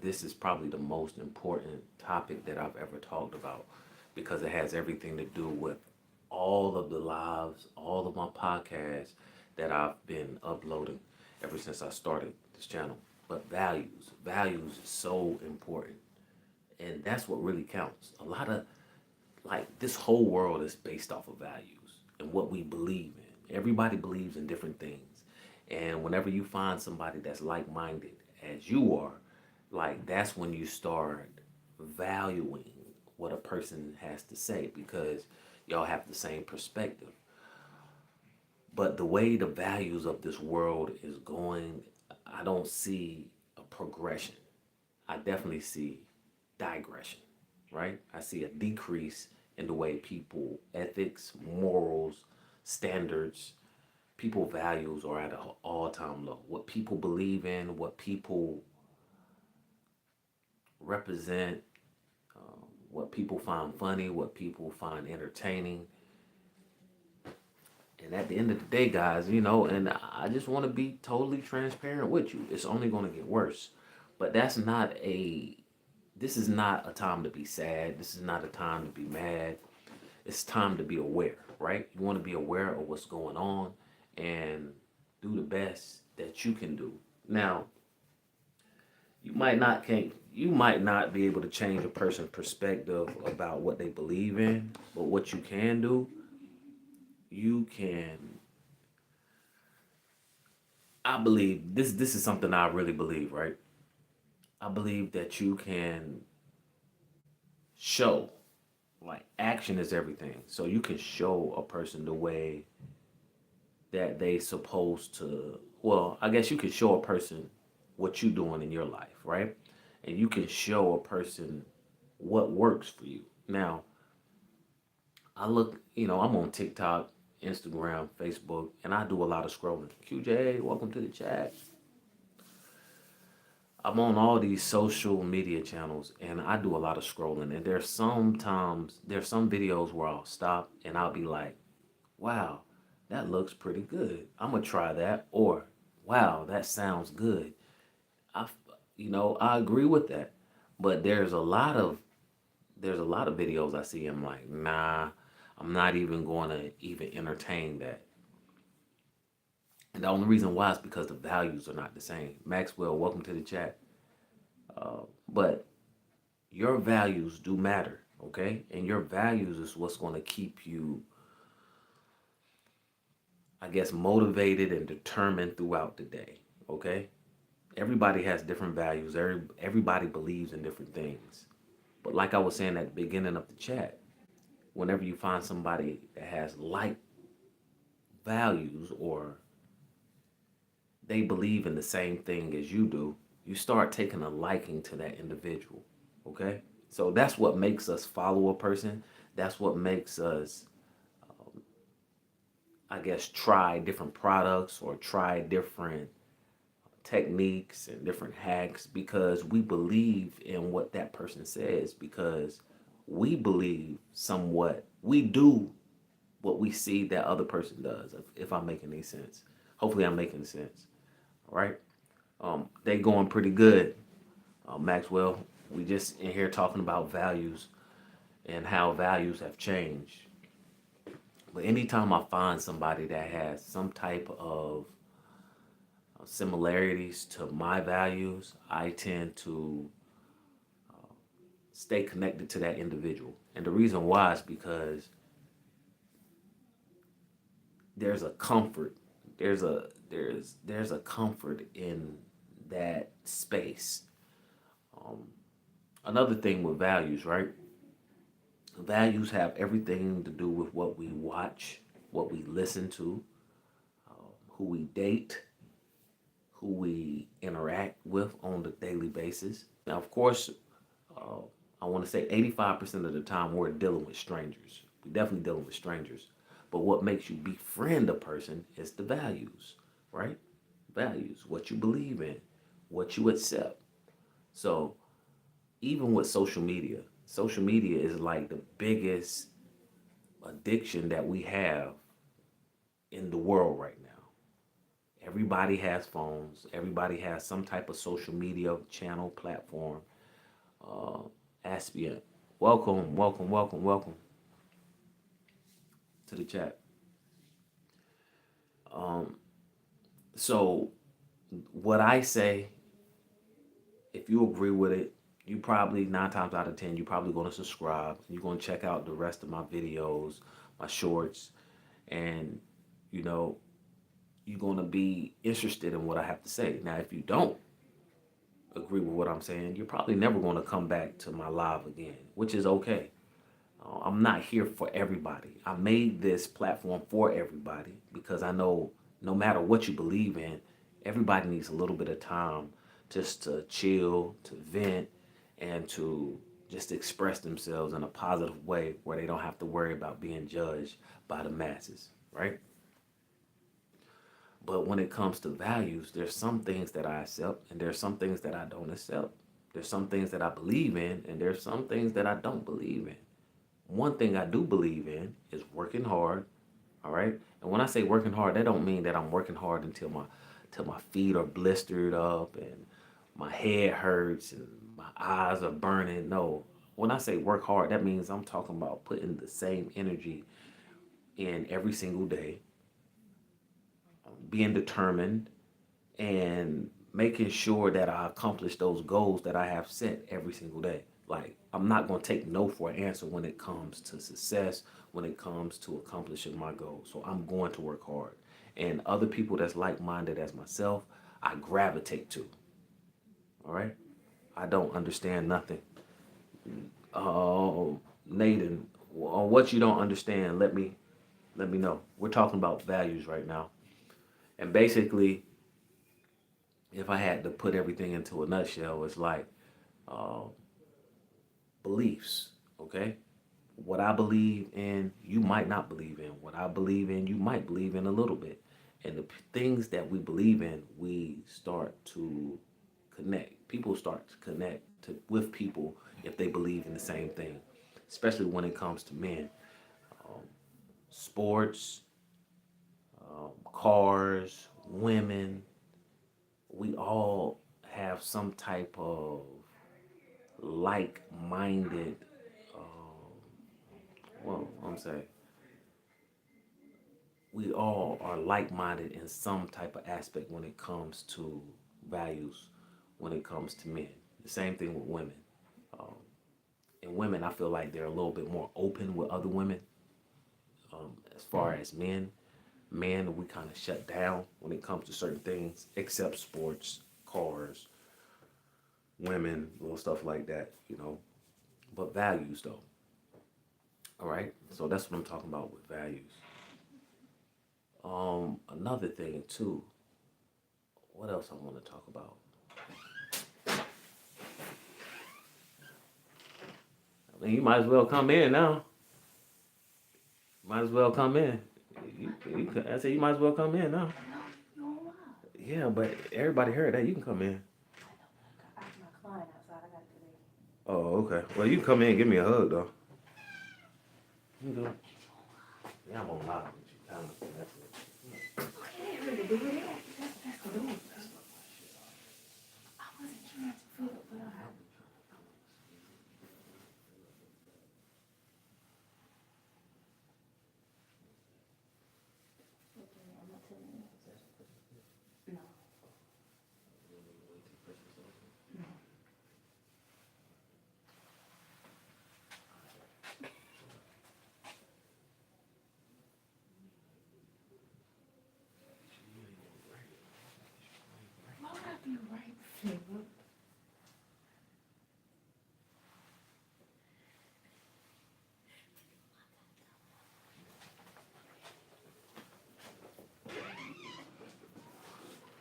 but this is probably the most important topic that I've ever talked about because it has everything to do with all of the lives, all of my podcasts that I've been uploading ever since I started this channel. But values is so important. And that's what really counts. A lot of, like, this whole world is based off of values and what we believe in. Everybody believes in different things. And whenever you find somebody that's like minded as you are, like, that's when you start valuing what a person has to say because y'all have the same perspective. But the way the values of this world is going, I don't see a progression. I definitely see digression, right? I see a decrease in the way people ethics, morals, standards, people values are at an all-time low. What people believe in, what people represent, what people find funny, what people find entertaining. And at the end of the day, guys, and I just want to be totally transparent with you. It's only going to get worse. But this is not a time to be sad. This is not a time to be mad. It's time to be aware, right? You want to be aware of what's going on and do the best that you can do. Now, you might not be able to change a person's perspective about what they believe in, but what you can do, you can I believe this is something I really believe, right? I believe that you can show, like, action is everything. So you can show a person the way that they supposed to, well, I guess you can show a person what you doing in your life, right? And you can show a person what works for you. Now, I'm on TikTok, Instagram, Facebook, and I do a lot of scrolling. QJ, welcome to the chat. I'm on all these social media channels and I do a lot of scrolling. And there's some videos where I'll stop and I'll be like, wow, that looks pretty good. I'm gonna try that. Or, wow, that sounds good. I, I agree with that. But there's a lot of videos I see. I'm like, nah, I'm not even going to even entertain that. And the only reason why is because the values are not the same. Maxwell, welcome to the chat. But your values do matter, okay? And your values is what's going to keep you, I guess, motivated and determined throughout the day, okay? Everybody has different values. Everybody believes in different things. But like I was saying at the beginning of the chat, whenever you find somebody that has like values or they believe in the same thing as you do, you start taking a liking to that individual, okay? So that's what makes us follow a person. That's what makes us, I guess, try different products or try different techniques and different hacks because we believe in what that person says because we believe somewhat, we do what we see that other person does, if I'm making any sense. Hopefully I'm making sense. All right. They going pretty good, Maxwell. We just in here talking about values and how values have changed. But anytime I find somebody that has some type of similarities to my values, I tend to stay connected to that individual. And the reason why is because there's a comfort. There's a comfort in that space. Another thing with values, right? Values have everything to do with what we watch, what we listen to, who we date, who we interact with on the daily basis. Now, of course, uh, I want to say 85% of the time we're dealing with strangers. We're definitely dealing with strangers. But what makes you befriend a person is the values, right? Values, what you believe in, what you accept. So even with social media is like the biggest addiction that we have in the world right now. Everybody has phones. Everybody has some type of social media channel platform. Uh, Aspian, welcome, welcome, welcome, welcome to the chat. Um, so what I say, if you agree with it, you probably 9 times out of 10, you're probably going to subscribe. You're going to check out the rest of my videos, my shorts, and you know, you're going to be interested in what I have to say. Now, if you don't agree with what I'm saying, you're probably never going to come back to my live again, which is okay. I'm not here for everybody. I made this platform for everybody because I know no matter what you believe in, everybody needs a little bit of time just to chill, to vent, and to just express themselves in a positive way where they don't have to worry about being judged by the masses, right? But when it comes to values, there's some things that I accept and there's some things that I don't accept. There's some things that I believe in and there's some things that I don't believe in. One thing I do believe in is working hard, all right? And when I say working hard, that don't mean that I'm working hard until my feet are blistered up and my head hurts and my eyes are burning. No. When I say work hard, that means I'm talking about putting the same energy in every single day, being determined and making sure that I accomplish those goals that I have set every single day. Like, I'm not going to take no for an answer when it comes to success, when it comes to accomplishing my goals. So I'm going to work hard. And other people that's like-minded as myself, I gravitate to. All right? I don't understand nothing. Nathan, on what you don't understand, let me know. We're talking about values right now. And basically, if I had to put everything into a nutshell, it's like uh, beliefs, okay? What I believe in, you might not believe in. What I believe in, you might believe in a little bit. And the things that we believe in, we start to connect. People start to connect with people if they believe in the same thing, especially when it comes to men. Um, Sports, cars, women, we all have some type of like-minded, well, I'm saying we all are like-minded in some type of aspect when it comes to values, when it comes to men. The same thing with women. Um, and women, I feel like they're a little bit more open with other women. As far as men, we kind of shut down when it comes to certain things, except sports, cars, women, little stuff like that, you know. But values, though. All right. So that's what I'm talking about with values. Another thing too. What else I want to talk about? I mean, you might as well come in now. Might as well come in. I said you might as well come in now. Yeah, but everybody heard that. You can come in. Oh, okay. Well, you can come in and give me a hug though. You do. Yeah, I'm on live with you.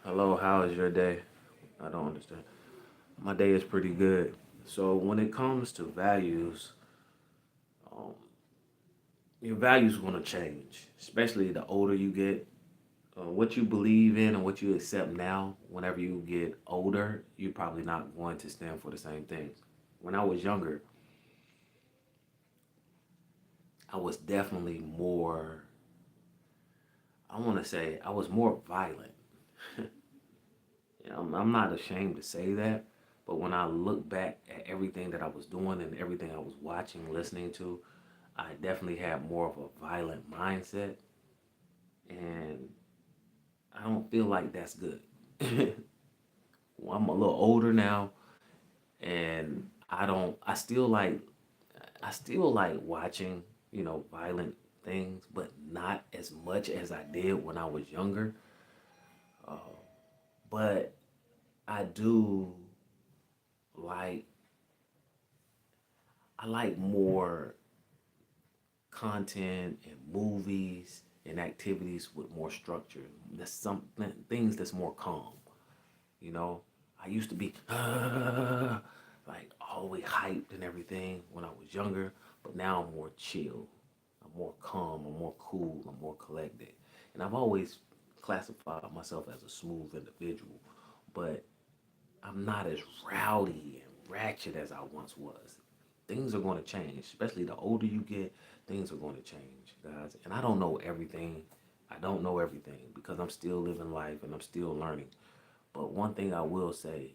Hello, how is your day? I don't understand. My day is pretty good. So when it comes to values, um, your values are going to change, especially the older you get. What you believe in and what you accept now, whenever you get older, you're probably not going to stand for the same things. When I was younger, I was definitely more, I want to say, I was more violent. I'm not ashamed to say that, but when I look back at everything that I was doing and everything I was watching, listening to, I definitely had more of a violent mindset, and I don't feel like that's good. Well, I'm a little older now, and I still like watching, violent things, but not as much as I did when I was younger. But I do like I like more content and movies and activities with more structure. That's something things that's more calm. You know, I used to be like always hyped and everything when I was younger, but now I'm more chill. I'm more calm. I'm more cool. I'm more collected. And I've always classified myself as a smooth individual, but I'm not as rowdy and ratchet as I once was. Things are going to change, especially the older you get, things are going to change, guys. And I don't know everything. I don't know everything because I'm still living life and I'm still learning. But one thing I will say,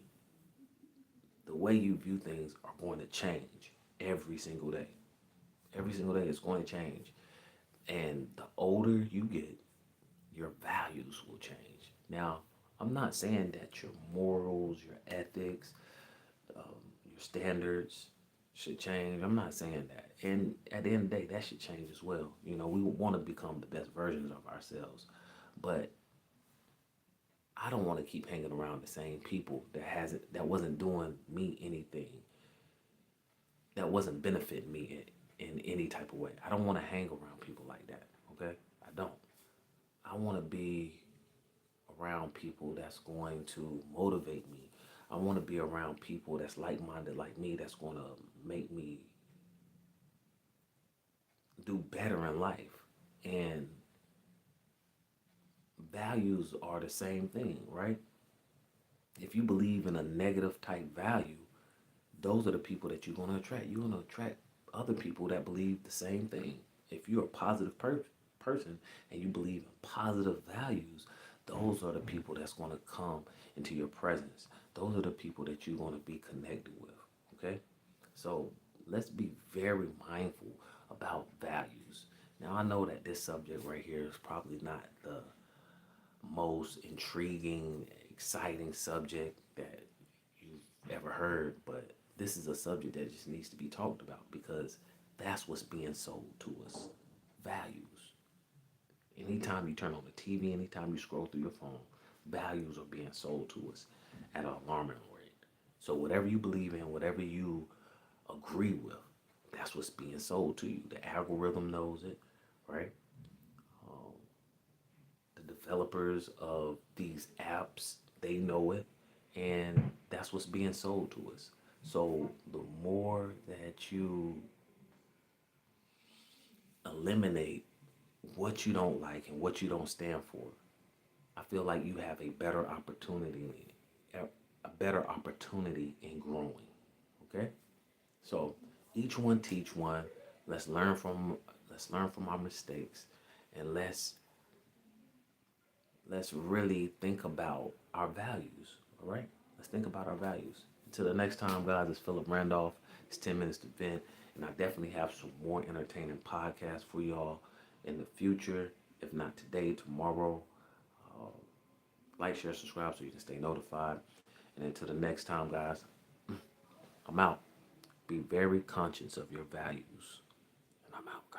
the way you view things are going to change every single day. Every single day it's going to change. And the older you get, your values will change. Now, I'm not saying that your morals, your ethics, your standards should change. I'm not saying that. And at the end of the day, that should change as well. We want to become the best versions of ourselves. But I don't want to keep hanging around the same people that wasn't doing me anything, that wasn't benefiting me in any type of way. I don't want to hang around people like that. Okay? I don't. I want to be around people that's going to motivate me. I want to be around people that's like-minded like me, that's going to make me do better in life. And values are the same thing, right? If you believe in a negative type value, those are the people that you're going to attract. You're going to attract other people that believe the same thing. If you're a positive person and you believe in positive values, those are the people that's going to come into your presence. Those are the people that you're going to be connected with. Okay? So let's be very mindful about values. Now, I know that this subject right here is probably not the most intriguing, exciting subject that you've ever heard, but this is a subject that just needs to be talked about because that's what's being sold to us. Values. Anytime you turn on the TV, anytime you scroll through your phone, values are being sold to us at an alarming rate. So whatever you believe in, whatever you agree with, that's what's being sold to you. The algorithm knows it, right? Um, the developers of these apps, they know it, and that's what's being sold to us. So the more that you eliminate what you don't like and what you don't stand for, I feel like you have a better opportunity in growing. Okay? So each one teach one. Let's learn from our mistakes, and let's really think about our values. All right? Let's think about our values. Until the next time, guys, it's Philip Randolph. It's 10 Minutes to Vent, and I definitely have some more entertaining podcasts for y'all in the future. If not today, tomorrow. Uh, like, share, subscribe so you can stay notified. And until the next time, guys, I'm out. Be very conscious of your values, and I'm out.